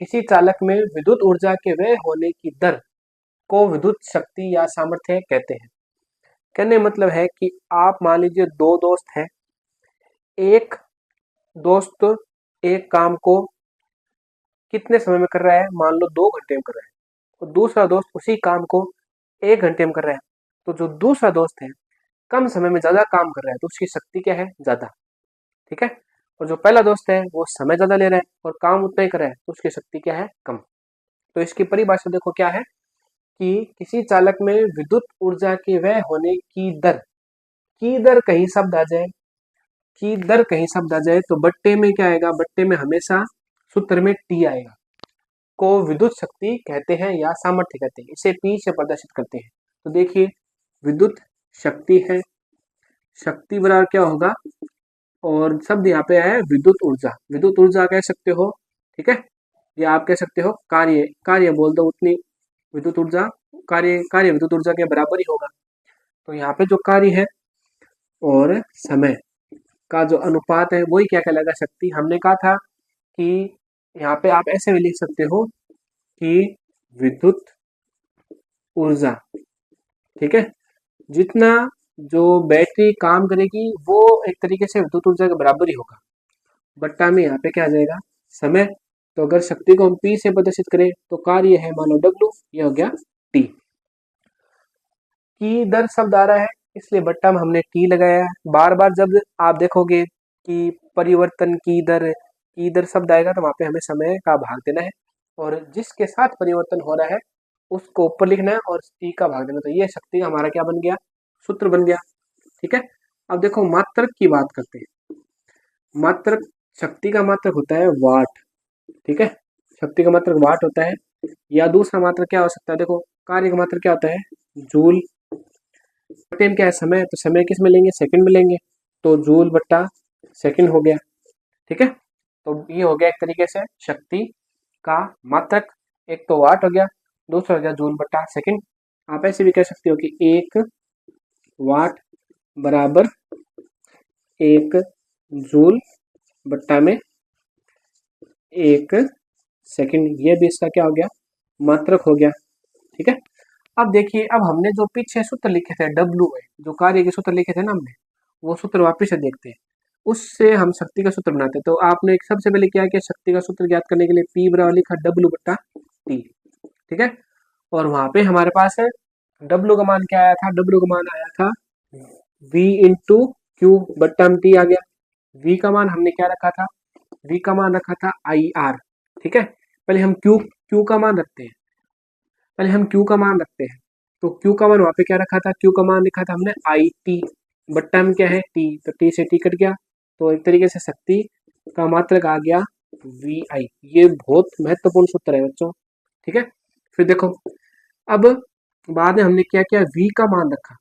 किसी चालक में विद्युत ऊर्जा के व्यय होने की दर को विद्युत शक्ति या सामर्थ्य कहते हैं। कहने मतलब है कि आप मान लीजिए दो दोस्त हैं, एक दोस्त एक काम को कितने समय में कर रहा है, मान लो 2 घंटे में कर रहा है, और दूसरा दोस्त उसी काम को 1 घंटे में कर रहा है। तो जो दूसरा दोस्त है कम समय में ज्यादा काम कर रहा है, तो उसकी शक्ति क्या है, ज्यादा। ठीक है, और जो पहला दोस्त है वो समय ज्यादा ले रहा है और काम उतना ही कर रहा है, तो उसकी शक्ति क्या है, कम। तो इसकी परिभाषा देखो क्या है कि किसी चालक में विद्युत ऊर्जा के व्यय होने की दर कहीं शब्द आ जाए, की दर कहीं शब्द आ जाए, तो बट्टे में क्या आएगा, बट्टे में हमेशा सूत्र में टी आएगा, को विद्युत शक्ति कहते हैं या सामर्थ्य कहते हैं। इसे पी से प्रदर्शित करते हैं। तो देखिए विद्युत शक्ति है, शक्ति बराबर क्या होगा, और शब्द यहाँ पे है विद्युत ऊर्जा, विद्युत ऊर्जा कह सकते हो। ठीक है, या आप कह सकते हो कार्य, कार्य बोल दो, उतनी विद्युत ऊर्जा, कार्य विद्युत ऊर्जा के बराबर ही होगा। तो यहाँ पे जो कार्य है और समय का जो अनुपात है वही क्या कहलाएगा, शक्ति। हमने कहा था कि यहाँ पे आप ऐसे भी लिख सकते हो कि विद्युत ऊर्जा, ठीक है, जितना जो बैटरी काम करेगी वो एक तरीके से विद्युत ऊर्जा के बराबर ही होगा, बट्टा में यहाँ पे क्या आ जाएगा, समय। तो अगर शक्ति को हम P से प्रदर्शित करें तो कार्य है मान लो W, ये हो गया T। की दर शब्द आ रहा है इसलिए बट्टा में हमने T लगाया है। बार बार जब आप देखोगे कि परिवर्तन की दर शब्द आएगा तो वहां पे हमें समय का भाग देना है, और जिसके साथ परिवर्तन हो रहा है उसको ऊपर लिखना है और T का भाग देना। तो ये शक्ति हमारा क्या बन गया, सूत्र बन गया। ठीक है, अब देखो मात्रक की बात करते हैं। मात्रक, शक्ति का मात्रक होता है वाट। ठीक है, शक्ति का मात्रक वाट होता है, या दूसरा मात्रक क्या हो सकता है, देखो कार्य का मात्रक क्या होता है, जूल। टाइम क्या है, समय, तो समय किस में लेंगे, सेकंड में लेंगे, तो जूल बट्टा सेकंड हो गया। ठीक है, तो ये हो गया एक तरीके से शक्ति का मात्रक, एक तो वाट हो गया, दूसरा हो गया जूल बट्टा सेकंड। आप ऐसे भी कह सकते हो कि 1 वाट बराबर 1 जूल बट्टा में 1 सेकंड, ये भी इसका क्या हो गया, मात्रक हो गया। ठीक है, अब देखिए, अब हमने जो पीछे सूत्र लिखे थे डब्लू में, जो कार्य के सूत्र लिखे थे ना हमने, वो सूत्र वापिस से देखते हैं, उससे हम शक्ति का सूत्र बनाते हैं। तो आपने एक सबसे पहले क्या किया, शक्ति का सूत्र ज्ञात करने के लिए P बराबर लिखा W बट्टा T। ठीक है, और वहां पे हमारे पास है W का मान क्या आया था, W का मान आया था V इंटू क्यू बट्टा में T आ गया। V का मान हमने क्या रखा था, V का मान रखा था IR। ठीक है, पहले हम Q का मान रखते हैं, पहले हम Q का मान रखते हैं। तो Q का मान वहां पे क्या रखा था, Q का मान लिखा था हमने IT बट्टा में क्या है T, तो T से T कट गया, तो एक तरीके से शक्ति का मात्रक आ गया VI। ये बहुत महत्वपूर्ण सूत्र है बच्चों। ठीक है, फिर देखो, अब बाद में हमने क्या किया, V का मान रखा,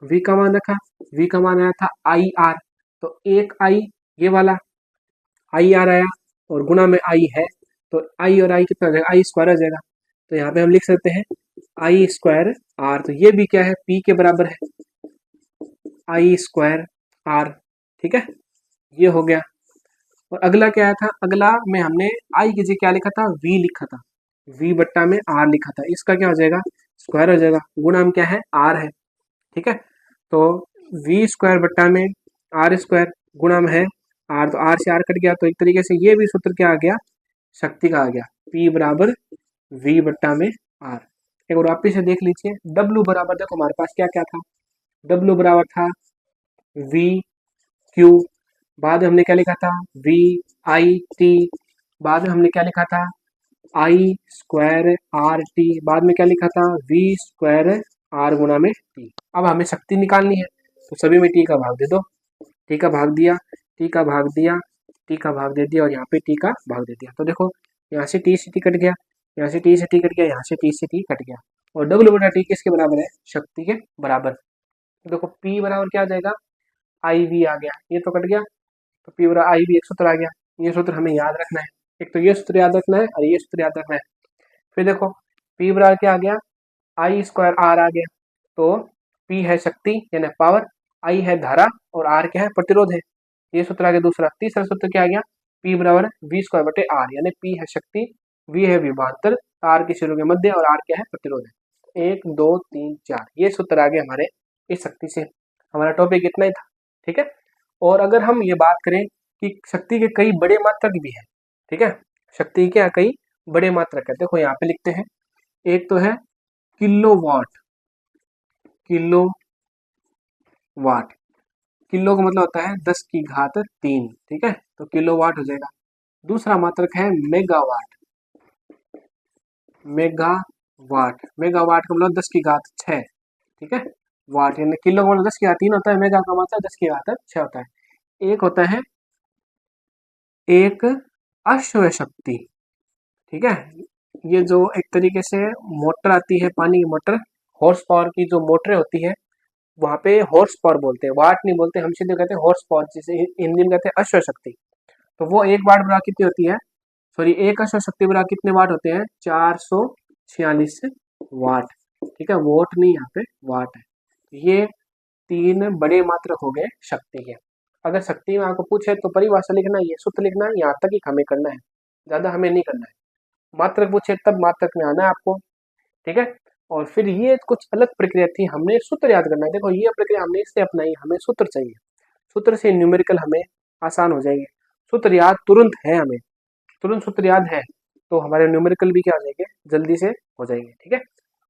V का मान रखा, V का मान आया था IR, तो एक I ये वाला IR आया और गुणा में I है, तो I और I कितना हो जाएगा, I स्क्वायर हो जाएगा। तो यहाँ पे हम लिख सकते हैं I स्क्वायर R, तो ये भी क्या है, P के बराबर है, I स्क्वायर R। ठीक है, ये हो गया। और अगला क्या आया था, अगला में हमने I की जगह क्या लिखा था, V लिखा था, V बट्टा में R लिखा था, इसका क्या हो जाएगा, स्क्वायर हो जाएगा, गुणा में क्या है, R है। ठीक है, तो V स्क्वायर बट्टा में R स्क्वायर गुणा में है R, तो R से R कट गया, तो एक तरीके से ये भी सूत्र क्या आ गया, शक्ति का आ गया, P बराबर V बट्टा में R। एक और वापिस से देख लीजिए, W बराबर, देखो हमारे पास क्या क्या था, W बराबर था V Q, बाद में हमने क्या लिखा था V I T, बाद में हमने क्या लिखा था I स्क्वायर R T, बाद में क्या लिखा था V स्क्वायर R गुणा में T। अब हमें शक्ति निकालनी है, तो सभी में T का भाग दे दो, T का भाग दिया, T का भाग दिया, T का भाग दे दिया, और यहाँ पे T का भाग दे दिया। तो देखो, यहाँ से T कट गया, यहाँ से T कट गया, यहाँ से T कट गया, और W बटा T किसके बराबर है, शक्ति के बराबर। तो देखो P बराबर क्या आ जाएगा, IV आ गया, ये तो कट गया, तो P बराबर IV एक सूत्र आ गया। ये सूत्र हमें याद रखना है, एक तो ये सूत्र याद रखना है और ये सूत्र याद रखना है। फिर देखो, P बराबर क्या आ गया, I स्क्वायर R आ गया, तो P है शक्ति यानी पावर, I है धारा, और R क्या है, प्रतिरोध है। ये सूत्र आ गया दूसरा। तीसरा सूत्र क्या आ गया, P बराबर V स्क्वायर बटे R, यानी P है शक्ति, V है विभवांतर, R के सिरों के मध्य, और R क्या है, प्रतिरोध है। 1 2 3 4 ये सूत्र आ गए हमारे इस शक्ति से। हमारा टॉपिक इतना ही था। ठीक है, और अगर हम ये बात करें कि शक्ति के कई बड़े मात्रक भी हैं, ठीक है, शक्ति के कई बड़े मात्रक है, देखो यहाँ पे लिखते हैं, एक तो है किलोवाट, किलोवाट, किलो का मतलब होता है 10 की घात 3। ठीक है, तो किलोवाट हो जाएगा। दूसरा मात्रक है मेगावाट, मेगावाट, मेगावाट का मतलब 10 की घात 6। ठीक है, वाट यानी किलो का मतलब 10 की घात 3 होता है, मेगा का मतलब 10 की घात 6 होता है। एक होता है एक अश्व शक्ति। ठीक है, ये जो एक तरीके से मोटर आती है, पानी की मोटर, हॉर्स पावर की जो मोटरें होती है, वहां पे हॉर्स पावर बोलते हैं, वाट नहीं बोलते, हम सीधे कहते हैं हॉर्स पावर, जिसे हिंदी में कहते हैं अश्व शक्ति। तो वो एक वाट बराबर कितनी होती है, सॉरी एक अश्व शक्ति बराबर कितने वाट होते हैं, 446 वाट। ठीक है, वोट नहीं, यहाँ पे वाट है। ये 3 बड़े मात्रक हो गए शक्ति के। अगर शक्ति में आपको पूछे तो परिभाषा लिखना, ये सूत्र लिखना, यहाँ तक ही हमें करना है, ज्यादा हमें नहीं करना है। मात्रक पूछे तब मात्रक में आना है आपको। ठीक है, और फिर ये कुछ अलग प्रक्रिया थी, हमने सूत्र याद करना है। देखो ये प्रक्रिया हमने इससे अपनाई, हमें सूत्र चाहिए, सूत्र से न्यूमेरिकल हमें आसान हो जाएंगे। सूत्र याद तुरंत है, हमें तुरंत सूत्र याद है, तो हमारे न्यूमेरिकल भी क्या हो जाएंगे, जल्दी से हो जाएंगे। ठीक है,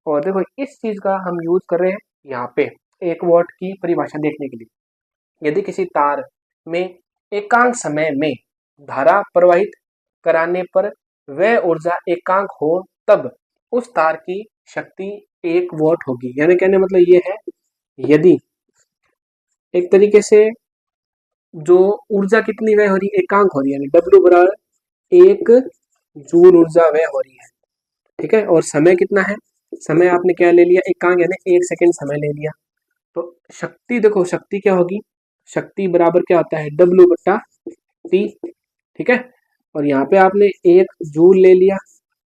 और देखो इस चीज का हम यूज कर रहे हैं यहाँ पे 1 वॉट की परिभाषा देखने के लिए। यदि किसी तार में एकांक समय में धारा प्रवाहित कराने पर वह ऊर्जा एकांक हो, तब उस तार की शक्ति 1 वॉट होगी। यानी कहने मतलब ये है, यदि एक तरीके से जो ऊर्जा कितनी वह हो रही है, एकांक हो रही है, यानी W बराबर 1 जूल ऊर्जा वह हो रही है। ठीक है, और समय कितना है, समय आपने क्या ले लिया, एकांक यानी 1 सेकेंड समय ले लिया। तो शक्ति देखो, शक्ति क्या होगी, शक्ति बराबर क्या होता है, W बट्टा T। ठीक है, और यहाँ पे आपने 1 जूल ले लिया,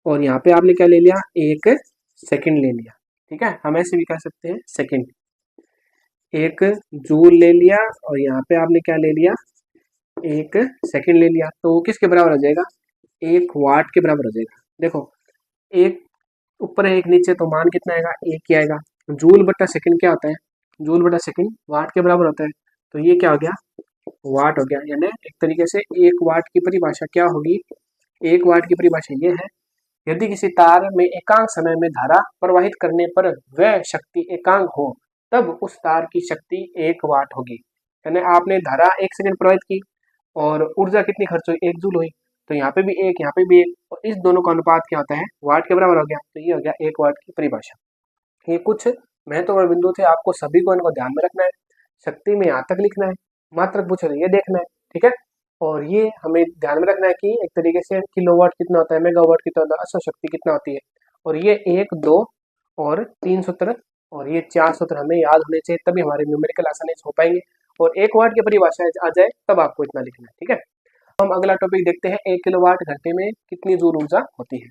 और यहाँ पे आपने क्या ले लिया, 1 सेकंड ले लिया। ठीक है, हम ऐसे भी कह सकते हैं सेकंड। एक जूल ले लिया और यहाँ पे आपने क्या ले लिया, एक सेकंड ले लिया, तो वो किसके बराबर हो जाएगा, एक वाट के बराबर हो जाएगा। देखो एक ऊपर है एक नीचे, तो मान कितना आएगा, एक ही आएगा। जूल बटा सेकंड क्या होता है, जूल बटा सेकंड वाट के बराबर होता है, तो ये क्या हो गया, वाट हो गया। यानी एक तरीके से एक वाट की परिभाषा क्या होगी, एक वाट की परिभाषा ये है, यदि किसी तार में एकांक समय में धारा प्रवाहित करने पर वह शक्ति एकांक हो, तब उस तार की शक्ति 1 वाट होगी। यानी आपने धारा 1 सेकंड प्रवाहित की और ऊर्जा कितनी खर्च हुई, 1 जूल हुई, तो यहाँ पे भी एक, यहाँ पे भी एक, और इस दोनों का अनुपात क्या होता है, वाट के बराबर हो गया। तो ये हो गया 1 वाट की परिभाषा। ये कुछ महत्वपूर्ण बिंदु थे, आपको सभी को इनको ध्यान में रखना है। शक्ति में यहाँ तक लिखना है, मात्रक पूछे तो ये देखना है, ठीक है। और ये हमें ध्यान में रखना है कि एक तरीके से किलोवाट कितना होता है, मेगावाट कितना होता है, अश्व शक्ति कितना होती है। और ये 1, 2 और 3 सूत्र और ये 4 सूत्र हमें याद होने चाहिए, तभी हमारे न्यूमेरिकल आसानी से हो पाएंगे। और 1 वाट की परिभाषा आ जाए तब आपको इतना लिखना है, ठीक है। हम अगला टॉपिक देखते हैं, 1 किलोवाट घंटे में कितनी जूल ऊर्जा होती है।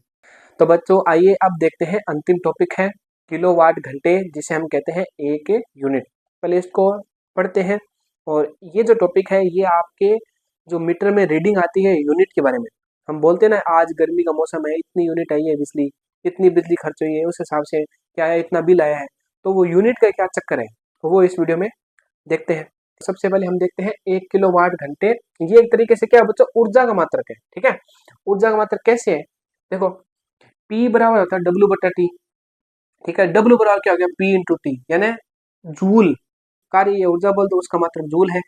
तो बच्चों आइए अब देखते हैं, अंतिम टॉपिक है किलोवाट घंटे, जिसे हम कहते हैं एक यूनिट। पहले इसको पढ़ते हैं। और ये जो टॉपिक है ये आपके जो मीटर में रीडिंग आती है यूनिट के बारे में, हम बोलते हैं ना आज गर्मी का मौसम है, इतनी यूनिट आई है बिजली, इतनी बिजली खर्च हुई है, उस हिसाब से क्या है, इतना बिल आया है, तो वो यूनिट का क्या चक्कर है, तो वो इस वीडियो में देखते हैं। सबसे पहले हम देखते हैं 1 किलोवाट घंटे, ये एक तरीके से क्या बच्चों, ऊर्जा का मात्रक है, ठीक है। ऊर्जा का मात्रक कैसे है, देखो P बराबर होता है W बटा T, ठीक है। W बराबर क्या हो गया, P इंटू टी, यानी जूल, कार्य ये ऊर्जा बोल, तो उसका मात्रक जूल है,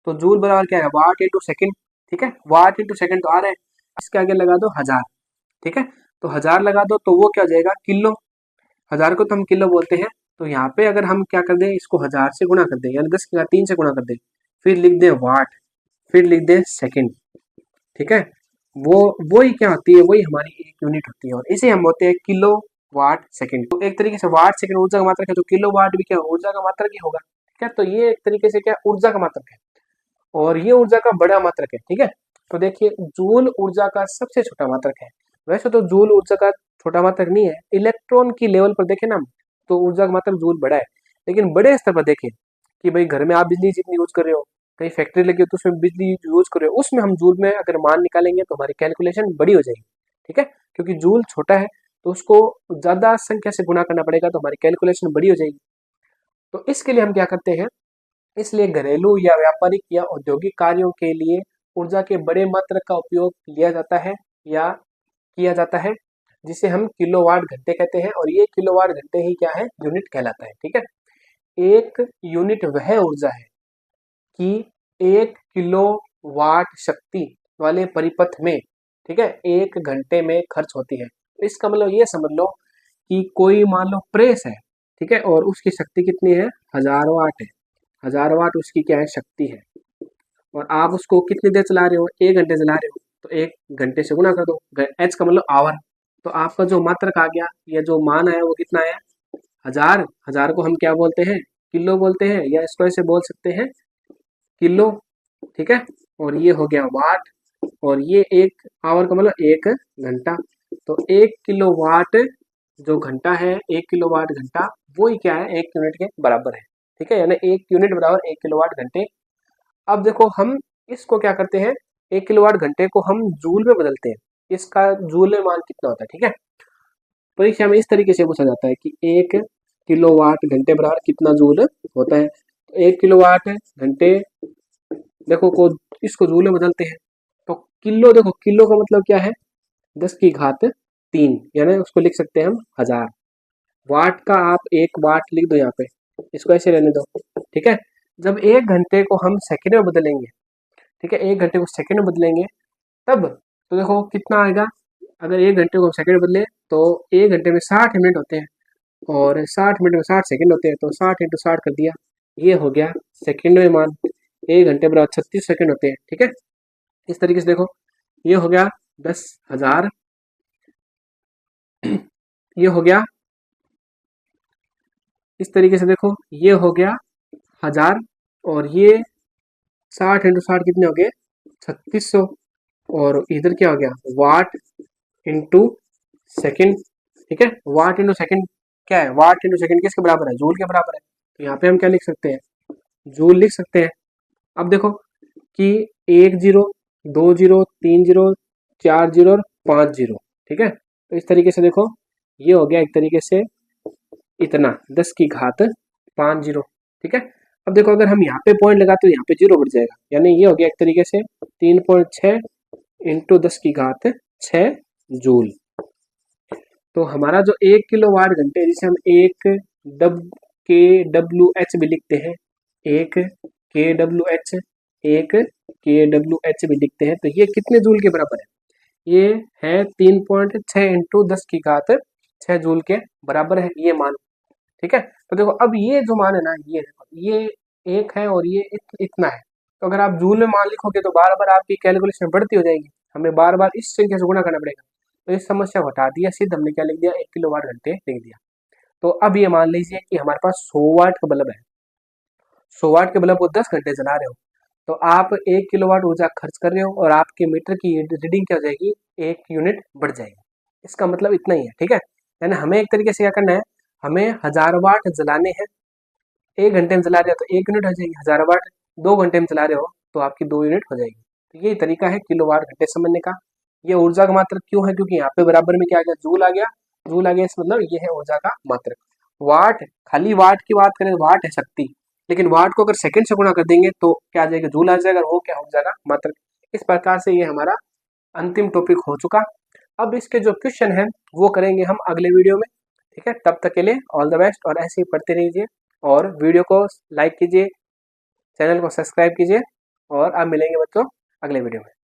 तो जूल बराबर क्या है, वाट इंटू सेकंड, ठीक है। वाट इंटू सेकंड तो आ रहा है, इसके आगे लगा दो 1000, ठीक है। तो 1000 लगा दो तो वो क्या हो जाएगा, किलो, 1000 को तो हम किलो बोलते हैं। तो यहाँ पे अगर हम क्या कर दें, इसको 1000 से गुणा कर दें, यानी 10 का 3 से गुणा कर दें, फिर लिख दें वाट, फिर लिख दें सेकंड, ठीक है। वो ही क्या होती है, वही हमारी एक यूनिट होती है, और इसे हम बोलते हैं किलो वाट सेकंड। तो एक तरीके से वाट सेकंड ऊर्जा का मात्रक है, तो किलो वाट भी क्या ऊर्जा का मात्रक ही होगा, ठीक है। तो ये एक तरीके से क्या ऊर्जा का मात्रक है, और ये ऊर्जा का बड़ा मात्रक है, ठीक है। तो देखिए जूल ऊर्जा का सबसे छोटा मात्रक है। वैसे तो जूल ऊर्जा का छोटा मात्रक नहीं है, इलेक्ट्रॉन की लेवल पर देखें ना तो ऊर्जा का मात्रक जूल बड़ा है, लेकिन बड़े स्तर पर देखें कि भाई घर में आप बिजली जितनी यूज कर रहे हो, कहीं फैक्ट्री लगी हो तो उसमें बिजली यूज कर रहे हो, उसमें हम जूल में अगर मान निकालेंगे तो हमारी कैलकुलेशन बड़ी हो जाएगी, ठीक है। क्योंकि जूल छोटा है तो उसको ज्यादा संख्या से गुणा करना पड़ेगा, तो हमारी कैलकुलेशन बड़ी हो जाएगी। तो इसके लिए हम क्या करते हैं, इसलिए घरेलू या व्यापारिक या औद्योगिक कार्यों के लिए ऊर्जा के बड़े मात्रक का उपयोग लिया जाता है या किया जाता है, जिसे हम किलोवाट घंटे कहते हैं। और ये किलोवाट घंटे ही क्या है, यूनिट कहलाता है, ठीक है। एक यूनिट वह ऊर्जा है कि 1 किलोवाट शक्ति वाले परिपथ में, ठीक है, 1 घंटे में खर्च होती है। तो इसका मतलब ये समझ लो कि कोई मान लो प्रेस है, ठीक है, और उसकी शक्ति कितनी है, 1000 वाट है, 1000 वाट उसकी क्या है, शक्ति है, और आप उसको कितनी देर चला रहे हो, 1 घंटे चला रहे हो, तो 1 घंटे से गुणा कर दो, एच का मतलब आवर, तो आपका जो मात्रक आ गया या जो मान आया वो कितना है, 1000। 1000 को हम क्या बोलते हैं, किलो बोलते हैं, या इसको ऐसे बोल सकते हैं किलो, ठीक है। और ये हो गया वाट, और ये 1 आवर का मतलब 1 घंटा। तो 1 किलोवाट जो घंटा है, 1 किलोवाट घंटा, वो ही क्या है, 1 यूनिट के बराबर है, ठीक है। यानी 1 यूनिट बराबर 1 किलोवाट घंटे। अब देखो हम इसको क्या करते हैं, 1 किलोवाट घंटे को हम जूल में बदलते हैं, इसका जूल में मान कितना होता है, ठीक है। परीक्षा में इस तरीके से पूछा जाता है कि 1 किलोवाट घंटे बराबर कितना जूल होता है। तो 1 किलोवाट घंटे देखो को इसको जूल में बदलते हैं, तो किलो, देखो किलो का मतलब क्या है, 10 की घात 3, यानी उसको लिख सकते हैं हम 1000। वाट का आप 1 वाट लिख दो यहाँ पे, इसको ऐसे रहने दो, ठीक है। जब 1 घंटे को हम सेकंड में बदलेंगे, ठीक है, 1 घंटे को सेकंड में बदलेंगे तब, तो देखो कितना आएगा, अगर 1 घंटे को हम सेकंड में बदले तो 1 घंटे में 60 मिनट होते हैं, और 60 मिनट में 60 सेकंड होते हैं, तो 60 × 60 कर दिया, ये हो गया सेकंड में मान, 1 घंटे बराबर 36 सेकंड होते हैं, ठीक है। इस तरीके से देखो ये हो गया 10,000, ये हो गया इस तरीके से, देखो ये हो गया 1000, और ये 60 × 60 कितने हो गए, 3600, और इधर क्या हो गया, वाट इंटू सेकेंड, ठीक है। वाट इंटू सेकेंड क्या है, वाट इंटू सेकेंड किसके बराबर है, जूल के बराबर है। तो यहाँ पे हम क्या लिख सकते हैं, जूल लिख सकते हैं। अब देखो कि 1 जीरो, 2 जीरो, 3 जीरो, 4 जीरो और 5 जीरो, ठीक है। तो इस तरीके से देखो ये हो गया एक तरीके से इतना 10 की घात 5 जीरो, ठीक है। अब देखो अगर हम यहाँ पे पॉइंट लगाते तो यहाँ पे जीरो बढ़ जाएगा, यानी ये हो गया एक तरीके से 3.6 इंटू 10 की घात 6 जूल। तो हमारा जो 1 किलो वाट घंटे, जिसे हम एक KWH भी लिखते हैं, एक KWH, एक KWH भी लिखते हैं, तो ये कितने जूल के बराबर है, ये है 3.6 इंटू 10 की घात 6 जूल के बराबर है ये मान, ठीक है। तो देखो अब ये जो मान है ना, ये देखो ये एक है और ये इतना है। तो अगर आप जूल में मान लिखोगे तो बार बार आपकी कैलकुलेशन बढ़ती हो जाएगी, हमें बार बार इस संख्या से गुणा करना पड़ेगा। तो इस समस्या को हटा दिया, सीधे हमने क्या लिख दिया, 1 किलो वाट घंटे लिख दिया। तो अब ये मान लीजिए कि हमारे पास 100 वाट का बल्ब है, 100 वाट के बल्ब को 10 घंटे चला रहे हो, तो आप 1 किलोवाट ऊर्जा खर्च कर रहे हो और आपके मीटर की रीडिंग क्या हो जाएगी, 1 यूनिट बढ़ जाएगी। इसका मतलब इतना ही है, ठीक है। यानी हमें एक तरीके से क्या करना है, हमें 1000 वाट जलाने हैं, 1 घंटे में चला रहे हो तो 1 यूनिट हो जाएगी, 1000 वाट 2 घंटे में चला रहे हो तो आपकी 2 यूनिट हो जाएगी। तो ये तरीका है किलोवाट घंटे समझने का। ये ऊर्जा का मात्रक क्यों है, क्योंकि यहाँ पे बराबर में क्या आ गया, जूल आ गया, जूल आ गया, इस मतलब ये है ऊर्जा का मात्रक। वाट, खाली वाट की बात करें, वाट है शक्ति, लेकिन वाट को अगर सेकंड से गुणा कर देंगे तो क्या आ जाएगा, जूल आ जाएगा, और वो क्या हो जाएगा, मात्रक। इस प्रकार से ये हमारा अंतिम टॉपिक हो चुका। अब इसके जो क्वेश्चन है वो करेंगे हम अगले वीडियो में, ठीक है। तब तक के लिए ऑल द बेस्ट, और ऐसे ही पढ़ते रहिए और वीडियो को लाइक कीजिए, चैनल को सब्सक्राइब कीजिए, और अब मिलेंगे बच्चों अगले वीडियो में।